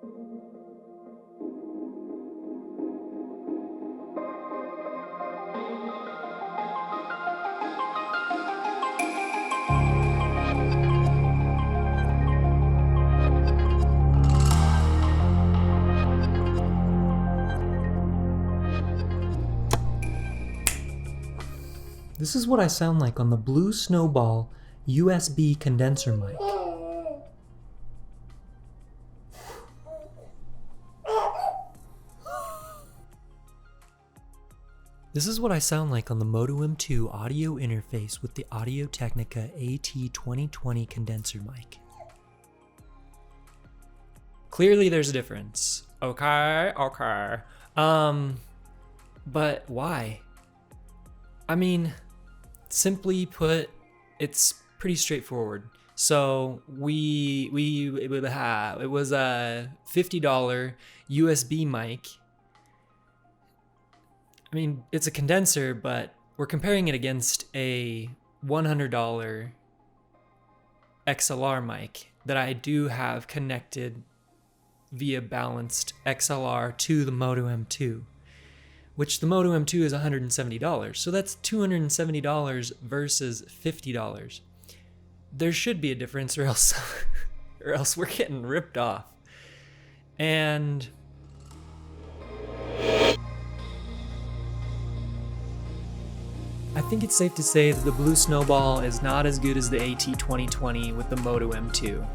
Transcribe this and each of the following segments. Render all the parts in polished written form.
This is what I sound like on the Blue Snowball USB condenser mic. This is what I sound like on the Motu M2 audio interface with the Audio-Technica AT2020 condenser mic. Clearly there's a difference. Okay. But why? I mean, simply put, it's pretty straightforward. So it was a $50 USB mic. I mean, it's a condenser, but we're comparing it against a $100 XLR mic that I do have connected via balanced XLR to the Motu M2. Which the Motu M2 is $170. So that's $270 versus $50. There should be a difference or else we're getting ripped off. And I think it's safe to say that the Blue Snowball is not as good as the AT2020 with the Motu M2.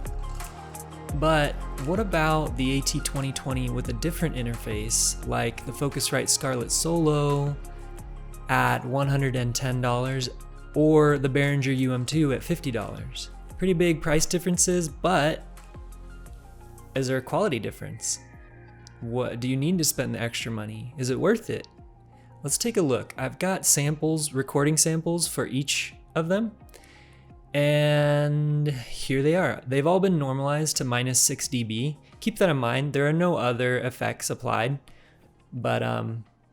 But what about the AT2020 with a different interface, like the Focusrite Scarlett Solo at $110 or the Behringer UM2 at $50? Pretty big price differences, but is there a quality difference? What do you need to spend the extra money? Is it worth it? Let's take a look. I've got samples, recording samples for each of them. And here they are. They've all been normalized to -6 dB. Keep that in mind. There are no other effects applied. But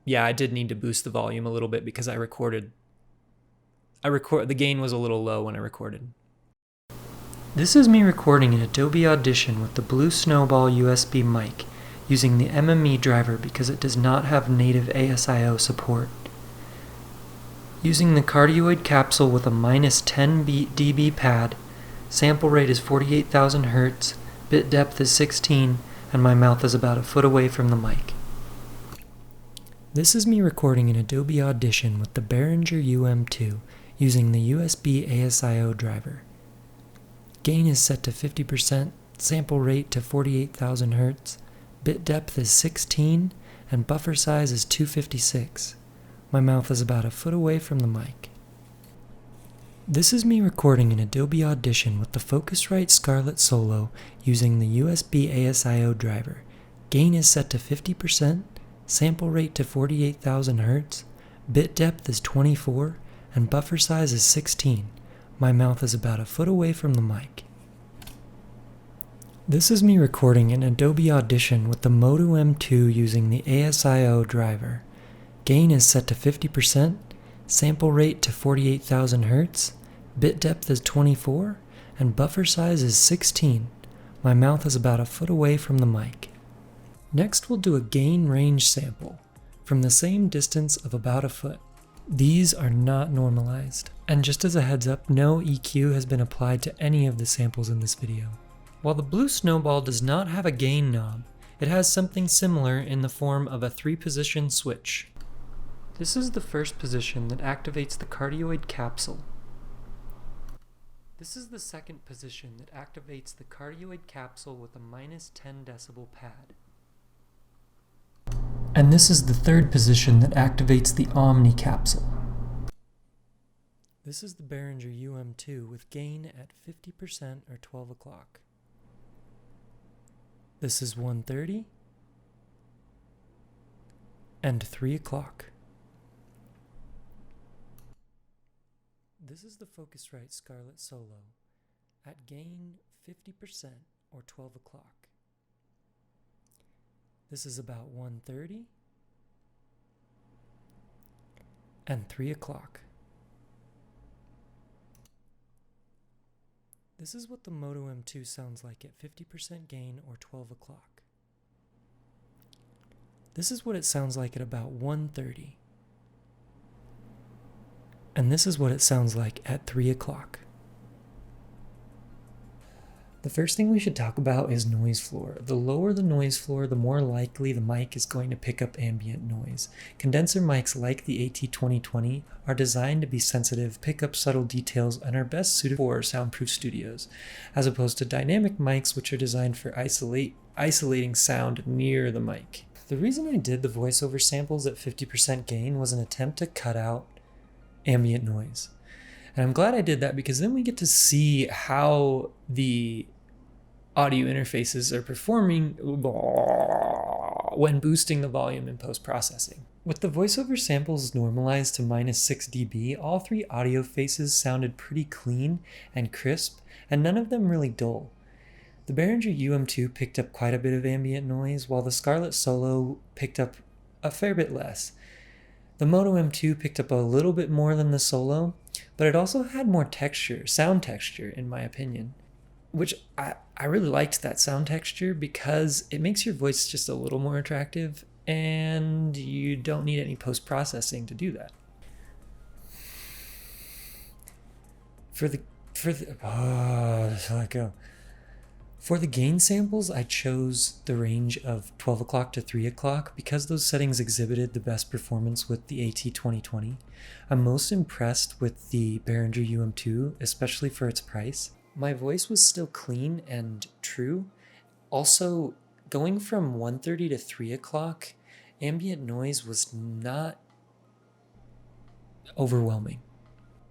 yeah, I did need to boost the volume a little bit because the gain was a little low when I recorded. This is me recording in Adobe Audition with the Blue Snowball USB mic using the MME driver because it does not have native ASIO support. Using the cardioid capsule with a -10 dB pad, sample rate is 48,000 Hz, bit depth is 16, and my mouth is about a foot away from the mic. This is me recording in Adobe Audition with the Behringer UM2 using the USB ASIO driver. Gain is set to 50%, sample rate to 48,000 Hz, bit depth is 16, and buffer size is 256. My mouth is about a foot away from the mic. This is me recording in Adobe Audition with the Focusrite Scarlett Solo using the USB ASIO driver. Gain is set to 50%, sample rate to 48,000 Hz, bit depth is 24, and buffer size is 16. My mouth is about a foot away from the mic. This is me recording in Adobe Audition with the Motu M2 using the ASIO driver. Gain is set to 50%, sample rate to 48,000 Hz, bit depth is 24, and buffer size is 16. My mouth is about a foot away from the mic. Next we'll do a gain range sample, from the same distance of about a foot. These are not normalized, and just as a heads up, no EQ has been applied to any of the samples in this video. While the Blue Snowball does not have a gain knob, it has something similar in the form of a 3-position switch. This is the first position that activates the cardioid capsule. This is the second position that activates the cardioid capsule with a -10 decibel pad. And this is the third position that activates the Omni capsule. This is the Behringer UM2 with gain at 50% or 12 o'clock. This is 1:30 and 3 o'clock. This is the Focusrite Scarlett Solo at gain 50% or 12 o'clock. This is about 1:30 and 3 o'clock. This is what the Motu M2 sounds like at 50% gain or 12 o'clock. This is what it sounds like at about 1:30. And this is what it sounds like at 3 o'clock. The first thing we should talk about is noise floor. The lower the noise floor, the more likely the mic is going to pick up ambient noise. Condenser mics like the AT2020 are designed to be sensitive, pick up subtle details, and are best suited for soundproof studios, as opposed to dynamic mics, which are designed for isolating sound near the mic. The reason I did the voiceover samples at 50% gain was an attempt to cut out ambient noise. And I'm glad I did that, because then we get to see how the audio interfaces are performing when boosting the volume in post-processing. With the voiceover samples normalized to -6 dB, all three audio faces sounded pretty clean and crisp, and none of them really dull. The Behringer UM2 picked up quite a bit of ambient noise, while the Scarlett Solo picked up a fair bit less. The Motu M2 picked up a little bit more than the Solo, but it also had more texture, sound texture, in my opinion. Which I really liked that sound texture, because it makes your voice just a little more attractive, and you don't need any post-processing to do that. For the gain samples, I chose the range of 12 o'clock to 3 o'clock because those settings exhibited the best performance with the AT2020. I'm most impressed with the Behringer UM2, especially for its price. My voice was still clean and true. Also, going from 1:30 to 3 o'clock, ambient noise was not overwhelming.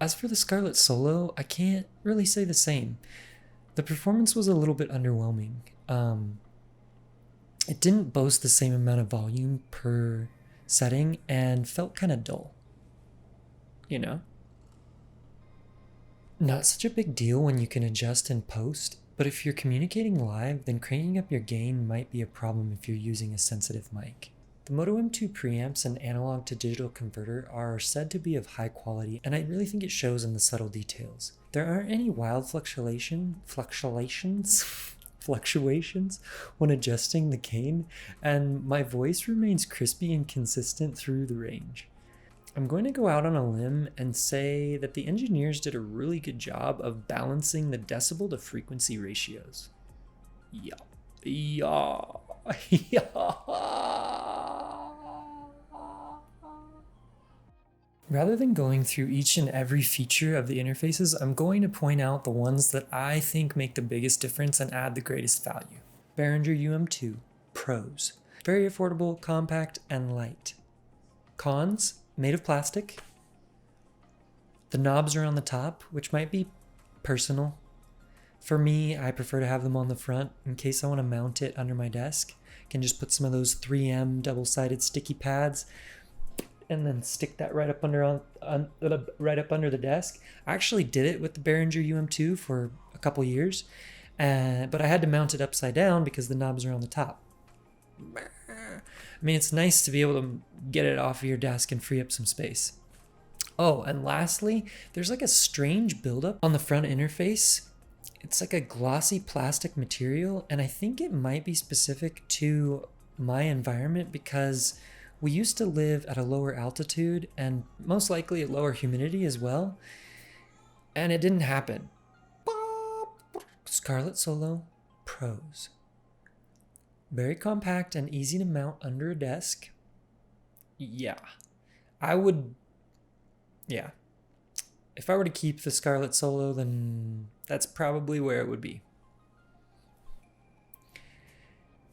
As for the Scarlett Solo, I can't really say the same. The performance was a little bit underwhelming. It didn't boast the same amount of volume per setting and felt kind of dull. You know? Not such a big deal when you can adjust in post, but if you're communicating live, then cranking up your gain might be a problem if you're using a sensitive mic. The Motu M2 preamps and analog to digital converter are said to be of high quality, and I really think it shows in the subtle details. There aren't any wild fluctuations when adjusting the gain, and my voice remains crispy and consistent through the range. I'm going to go out on a limb and say that the engineers did a really good job of balancing the decibel to frequency ratios. Yeah. Rather than going through each and every feature of the interfaces, I'm going to point out the ones that I think make the biggest difference and add the greatest value. Behringer UM2, pros. Very affordable, compact, and light. Cons, made of plastic. The knobs are on the top, which might be personal. For me, I prefer to have them on the front in case I want to mount it under my desk. I can just put some of those 3M double-sided sticky pads and then stick that right up under the desk. I actually did it with the Behringer UM2 for a couple years, but I had to mount it upside down because the knobs are on the top. I mean, it's nice to be able to get it off of your desk and free up some space. Oh, and lastly, there's like a strange buildup on the front interface. It's like a glossy plastic material, and I think it might be specific to my environment because we used to live at a lower altitude and most likely at lower humidity as well, and it didn't happen. Scarlett Solo pros. Very compact and easy to mount under a desk. Yeah. If I were to keep the Scarlett Solo, then that's probably where it would be.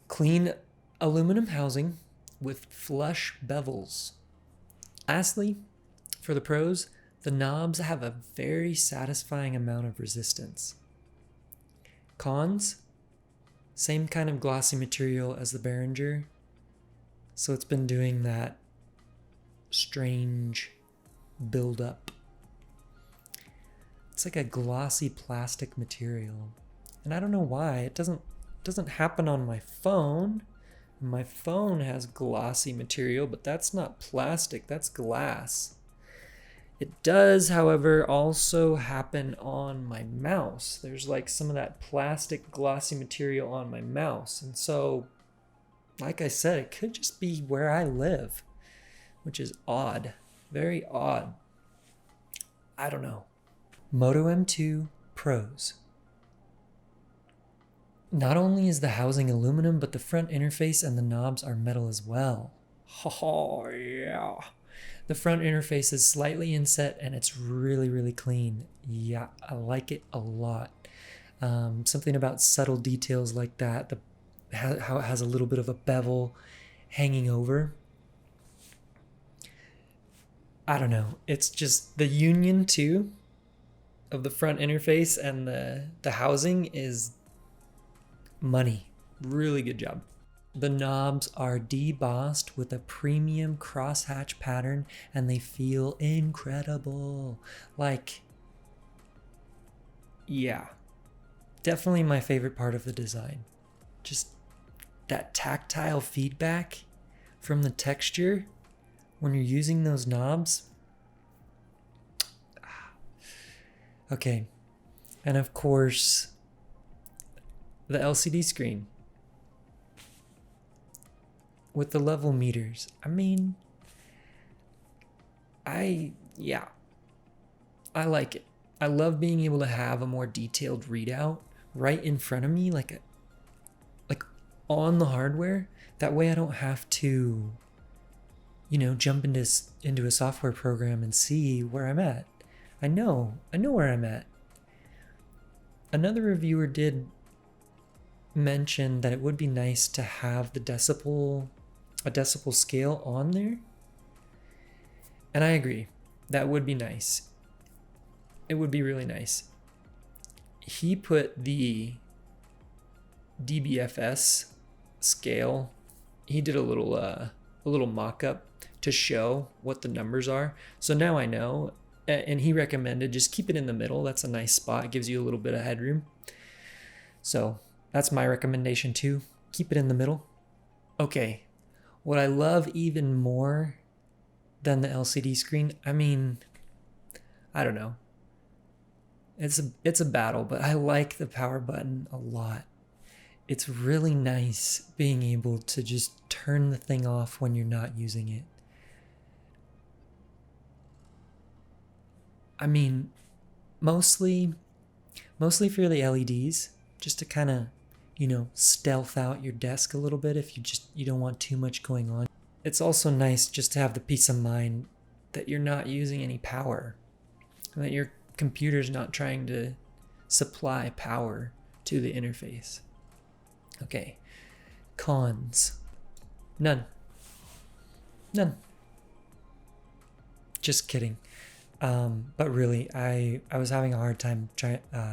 Clean aluminum housing with flush bevels. Lastly, for the pros, the knobs have a very satisfying amount of resistance. Cons, same kind of glossy material as the Behringer, so it's been doing that strange build-up. It's like a glossy plastic material, and I don't know why. It doesn't happen on my phone. My phone has glossy material, but that's not plastic, that's glass. It does, however, also happen on my mouse. There's like some of that plastic glossy material on my mouse, and so like I said, it could just be where I live, which is odd. Very odd. I don't know. Motu M2 Pros. Not only is the housing aluminum, but the front interface and the knobs are metal as well. Oh, yeah. The front interface is slightly inset and it's really, really clean. Yeah, I like it a lot. Something about subtle details like that, how it has a little bit of a bevel hanging over. I don't know. It's just the union too of the front interface and the housing is money. Really good job. The knobs are debossed with a premium crosshatch pattern and they feel incredible. Like, yeah, definitely my favorite part of the design. Just that tactile feedback from the texture when you're using those knobs. Okay, and of course, the LCD screen with the level meters. I mean, I like it. I love being able to have a more detailed readout right in front of me, like on the hardware. That way I don't have to, jump into a software program and see where I'm at. I know where I'm at. Another reviewer did mention that it would be nice to have a decibel scale on there. And I agree. That would be nice. It would be really nice. He put the DBFS scale. He did a little mock-up to show what the numbers are. So now I know. And he recommended just keep it in the middle. That's a nice spot. It gives you a little bit of headroom. So that's my recommendation too. Keep it in the middle. Okay. What I love even more than the LCD screen, I mean, I don't know. It's a battle, but I like the power button a lot. It's really nice being able to just turn the thing off when you're not using it. I mean, mostly for the LEDs, just to kind of, stealth out your desk a little bit if you don't want too much going on. It's also nice just to have the peace of mind that you're not using any power, and that your computer's not trying to supply power to the interface. Okay, cons. None. Just kidding. But really, I was having a hard time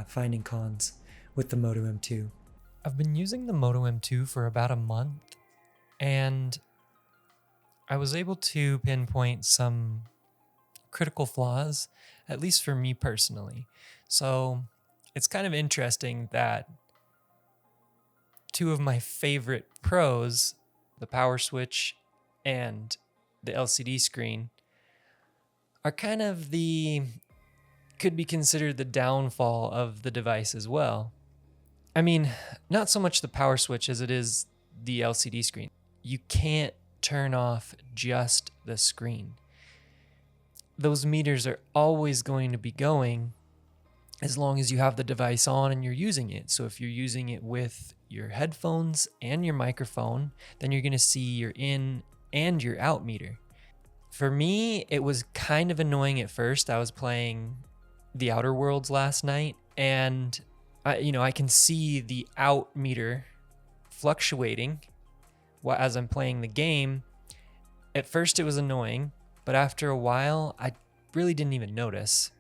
finding cons with the Motu M2. I've been using the Motu M2 for about a month, and I was able to pinpoint some critical flaws, at least for me personally. So it's kind of interesting that two of my favorite pros, the power switch and the LCD screen, are kind of could be considered the downfall of the device as well. I mean, not so much the power switch as it is the LCD screen. You can't turn off just the screen. Those meters are always going to be going as long as you have the device on and you're using it. So if you're using it with your headphones and your microphone, then you're going to see your in and your out meter. For me, it was kind of annoying at first. I was playing The Outer Worlds last night, and I can see the out meter fluctuating as I'm playing the game. At first, it was annoying, but after a while, I really didn't even notice.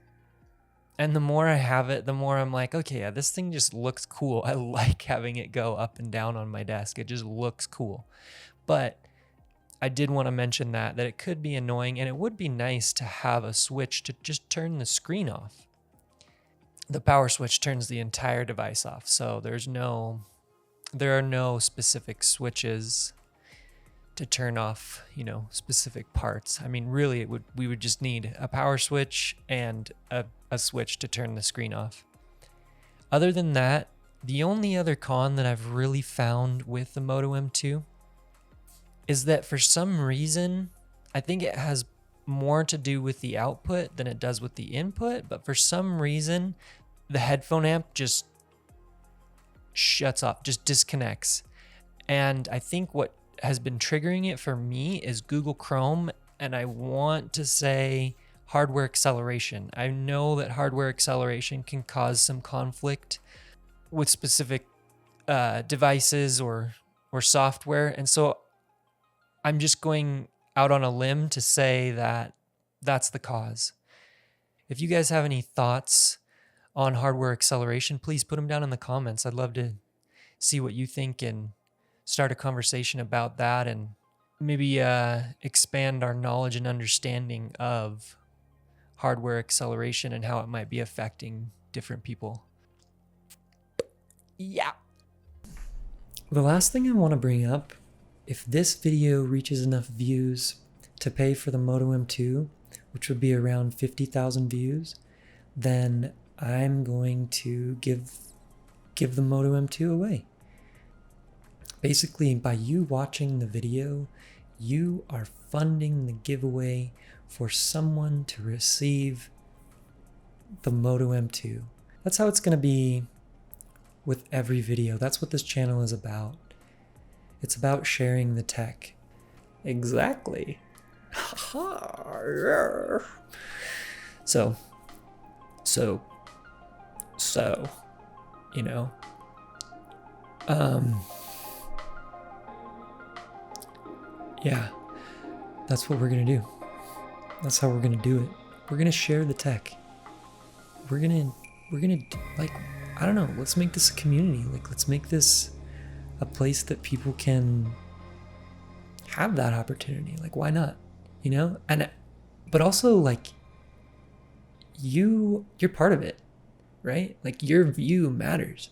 And the more I have it, the more I'm like, okay, yeah, this thing just looks cool. I like having it go up and down on my desk. It just looks cool. But I did want to mention that it could be annoying, and it would be nice to have a switch to just turn the screen off. The power switch turns the entire device off, so there are no specific switches to turn off, specific parts. I mean, really, we would just need a power switch and a switch to turn the screen off. Other than that, the only other con that I've really found with the Motu M2 is that for some reason, I think it has more to do with the output than it does with the input, but for some reason, the headphone amp just shuts off, just disconnects. And I think what has been triggering it for me is Google Chrome, and I want to say hardware acceleration. I know that hardware acceleration can cause some conflict with specific devices or software, and so I'm just going out on a limb to say that that's the cause. If you guys have any thoughts on hardware acceleration, please put them down in the comments. I'd love to see what you think and start a conversation about that, and maybe expand our knowledge and understanding of hardware acceleration and how it might be affecting different people. Yeah. The last thing I want to bring up, if this video reaches enough views to pay for the Motu M2, which would be around 50,000 views, then I'm going to give the Motu M2 away. Basically, by you watching the video, you are funding the giveaway for someone to receive the Motu M2. That's how it's going to be with every video. That's what this channel is about. It's about sharing the tech. Exactly. So, you know, yeah, that's what we're gonna do. That's how we're gonna do it. We're gonna share the tech. We're gonna like, I don't know, let's make this a community. Like, let's make this a place that people can have that opportunity. Like, why not? You know? And but also, like, you're part of it, right? Like, your view matters.